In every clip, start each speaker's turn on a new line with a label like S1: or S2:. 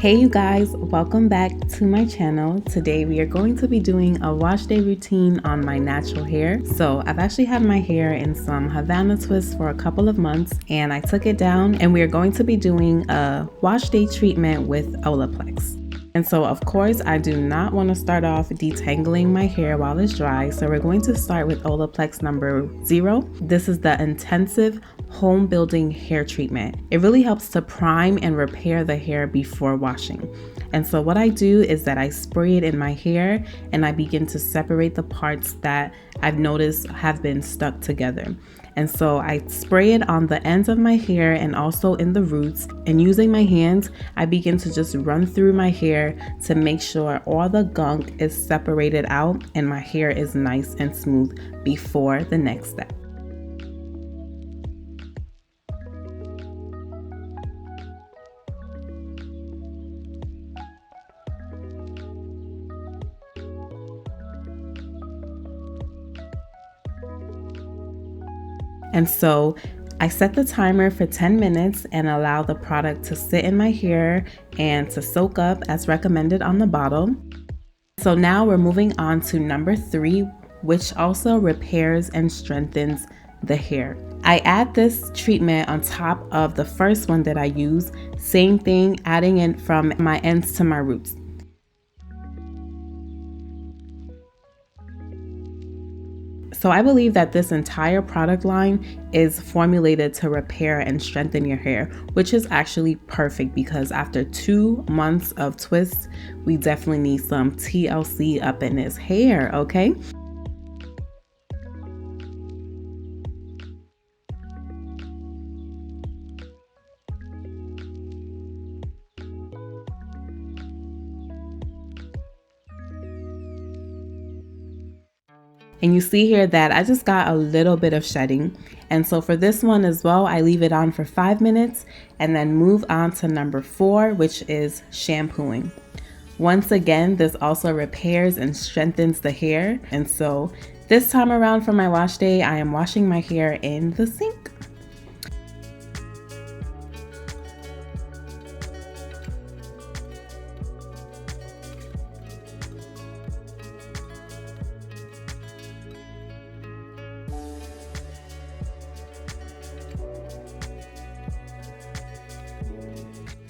S1: Hey you guys, welcome back to my channel. Today we are going to be doing a wash day routine on my natural hair. So I've actually had my hair in some Havana twists for a couple of months and I took it down and we are going to be doing a wash day treatment with Olaplex. And so of course I do not want to start off detangling my hair while it's dry. So we're going to start with Olaplex number 0. This is the intensive home building hair treatment. It really helps to prime and repair the hair before washing. And so what I do is that I spray it in my hair and I begin to separate the parts that I've noticed have been stuck together. And so I spray it on the ends of my hair and also in the roots, and using my hands, I begin to just run through my hair to make sure all the gunk is separated out and my hair is nice and smooth before the next step. And so I set the timer for 10 minutes and allow the product to sit in my hair and to soak up as recommended on the bottle. So now we're moving on to number 3, which also repairs and strengthens the hair. I add this treatment on top of the first one that I use, same thing, adding it from my ends to my roots. So I believe that this entire product line is formulated to repair and strengthen your hair, which is actually perfect because after 2 months of twists, we definitely need some TLC up in this hair, okay? And you see here that I just got a little bit of shedding. And so for this one as well, I leave it on for 5 minutes and then move on to number 4, which is shampooing. Once again, this also repairs and strengthens the hair. And so this time around for my wash day, I am washing my hair in the sink.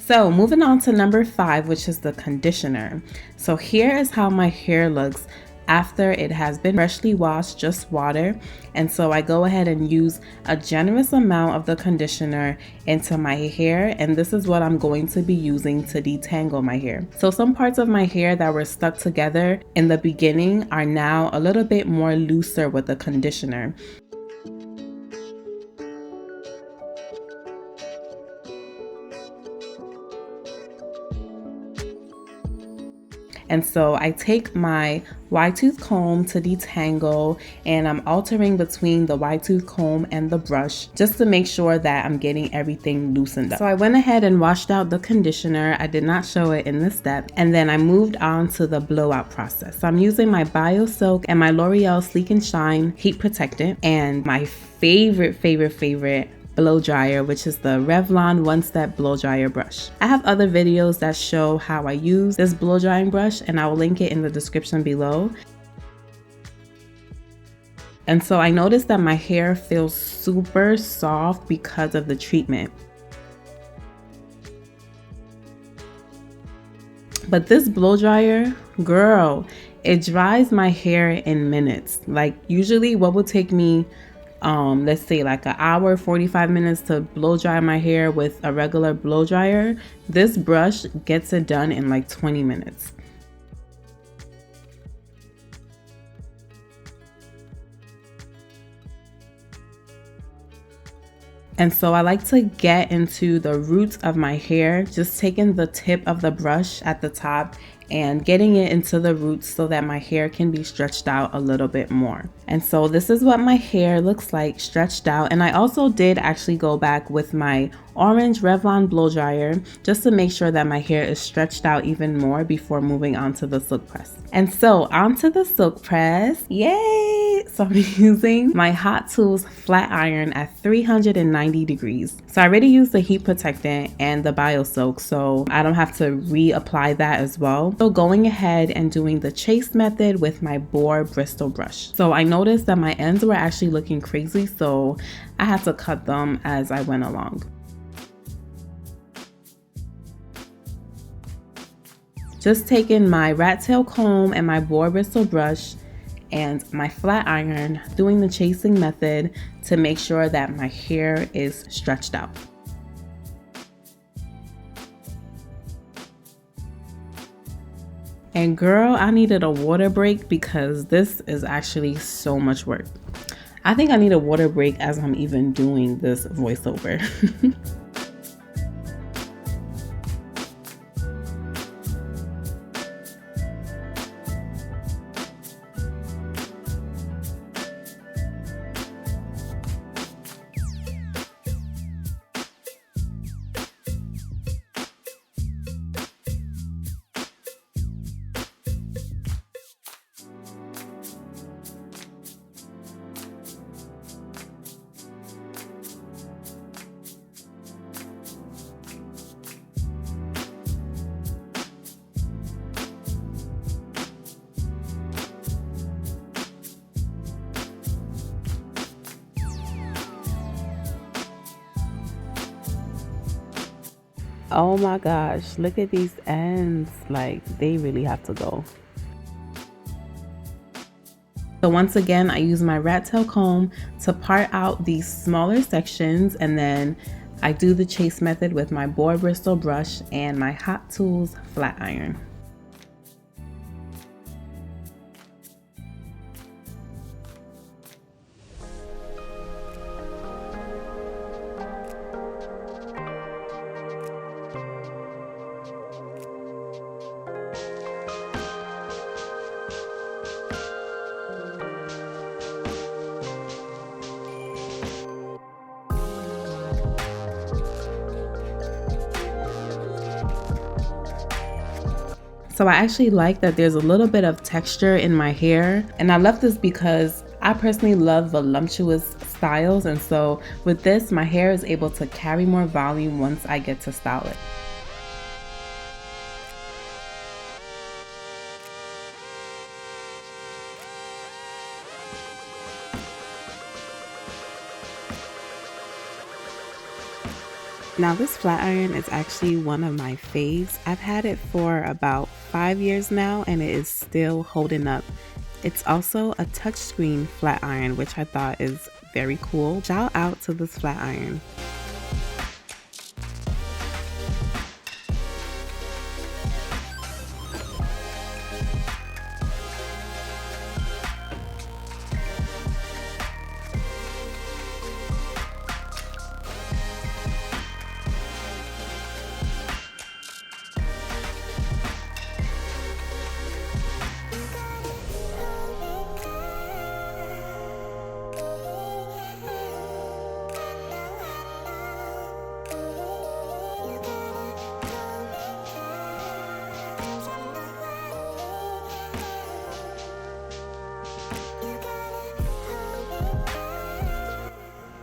S1: So moving on to number 5, which is the conditioner. So here is how my hair looks after it has been freshly washed, just water. And so I go ahead and use a generous amount of the conditioner into my hair. And this is what I'm going to be using to detangle my hair. So some parts of my hair that were stuck together in the beginning are now a little bit more looser with the conditioner. And so I take my wide tooth comb to detangle and I'm altering between the wide tooth comb and the brush just to make sure that I'm getting everything loosened up. So I went ahead and washed out the conditioner. I did not show it in this step. And then I moved on to the blowout process. So I'm using my Biosilk and my L'Oreal Sleek and Shine Heat Protectant and my favorite blow dryer, which is the Revlon one-step blow dryer brush. I have other videos that show how I use this blow drying brush and I will link it in the description below. And so I noticed that my hair feels super soft because of the treatment. But this blow dryer, girl, it dries my hair in minutes. Like usually what would take me let's say like an hour, 45 minutes to blow dry my hair with a regular blow dryer, this brush gets it done in like 20 minutes. And so I like to get into the roots of my hair, just taking the tip of the brush at the top and getting it into the roots so that my hair can be stretched out a little bit more. And so this is what my hair looks like stretched out. And I also did actually go back with my orange Revlon blow dryer just to make sure that my hair is stretched out even more before moving on to the silk press. And so onto the silk press. Yay! it. So I'm using my Hot Tools flat iron at 390 degrees. So I already used the heat protectant and the Biosilk, so I don't have to reapply that as well. So going ahead and doing the chase method with my boar bristle brush. So I noticed that my ends were actually looking crazy, so I had to cut them as I went along. Just taking my rat tail comb and my boar bristle brush and my flat iron, doing the chasing method to make sure that my hair is stretched out. And girl, I needed a water break because this is actually so much work. I think I need a water break as I'm even doing this voiceover. Oh my gosh, look at these ends, like they really have to go. So once again, I use my rat tail comb to part out these smaller sections, and then I do the chase method with my boar bristle brush and my Hot Tools flat iron. So I actually like that there's a little bit of texture in my hair, and I love this because I personally love voluptuous styles, and so with this my hair is able to carry more volume once I get to style it. Now this flat iron is actually one of my faves. I've had it for about 5 years now and it is still holding up. It's also a touchscreen flat iron, which I thought is very cool. Shout out to this flat iron.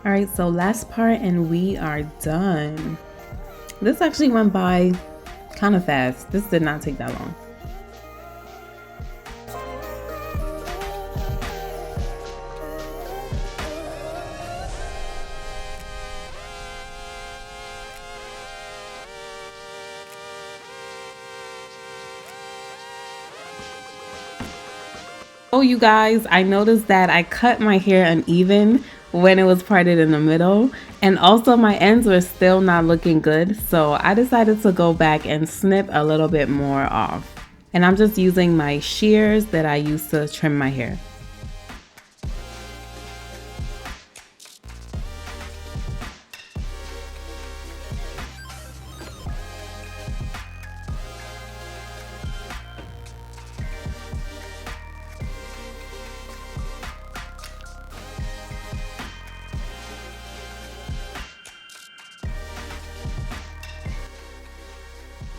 S1: All right, so last part and we are done. This actually went by kind of fast. This did not take that long. Oh, you guys, I noticed that I cut my hair uneven when it was parted in the middle, and also my ends were still not looking good, so I decided to go back and snip a little bit more off. And I'm just using my shears that I use to trim my hair.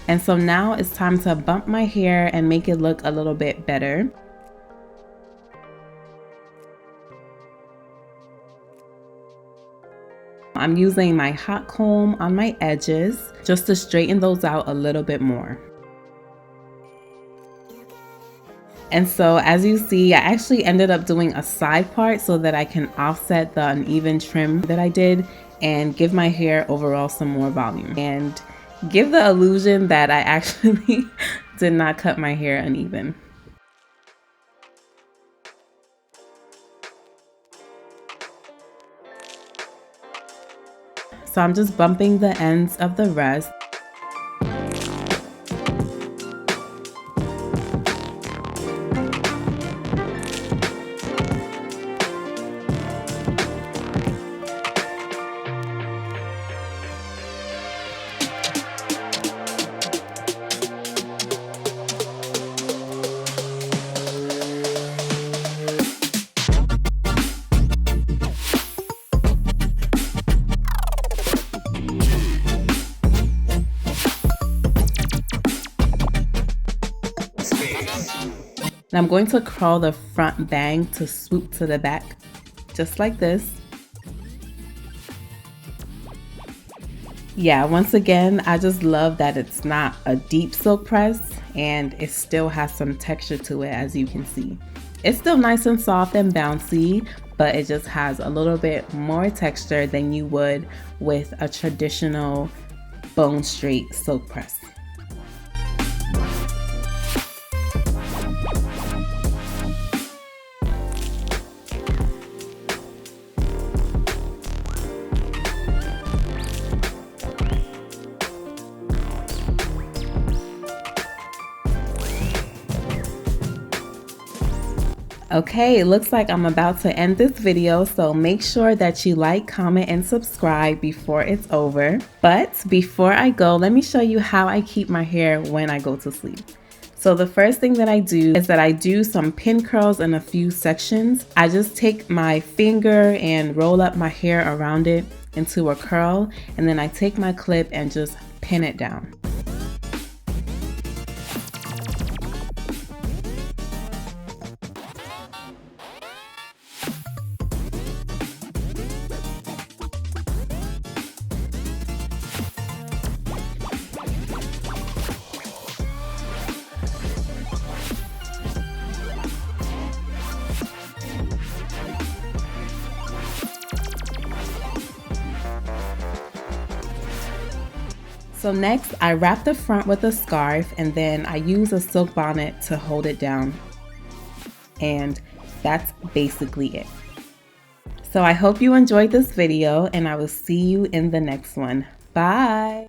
S1: And so now it's time to bump my hair and make it look a little bit better. I'm using my hot comb on my edges just to straighten those out a little bit more. And so as you see, I actually ended up doing a side part so that I can offset the uneven trim that I did and give my hair overall some more volume and give the illusion that I actually did not cut my hair uneven. So I'm just bumping the ends of the rest. And I'm going to curl the front bang to swoop to the back, just like this. Yeah, once again, I just love that it's not a deep silk press and it still has some texture to it, as you can see. It's still nice and soft and bouncy, but it just has a little bit more texture than you would with a traditional bone straight silk press. Okay, it looks like I'm about to end this video, so make sure that you like, comment, and subscribe before it's over. But before I go, let me show you how I keep my hair when I go to sleep. So the first thing that I do is that I do some pin curls in a few sections. I just take my finger and roll up my hair around it into a curl, and then I take my clip and just pin it down. So next, I wrap the front with a scarf and then I use a silk bonnet to hold it down. And that's basically it. So I hope you enjoyed this video and I will see you in the next one. Bye!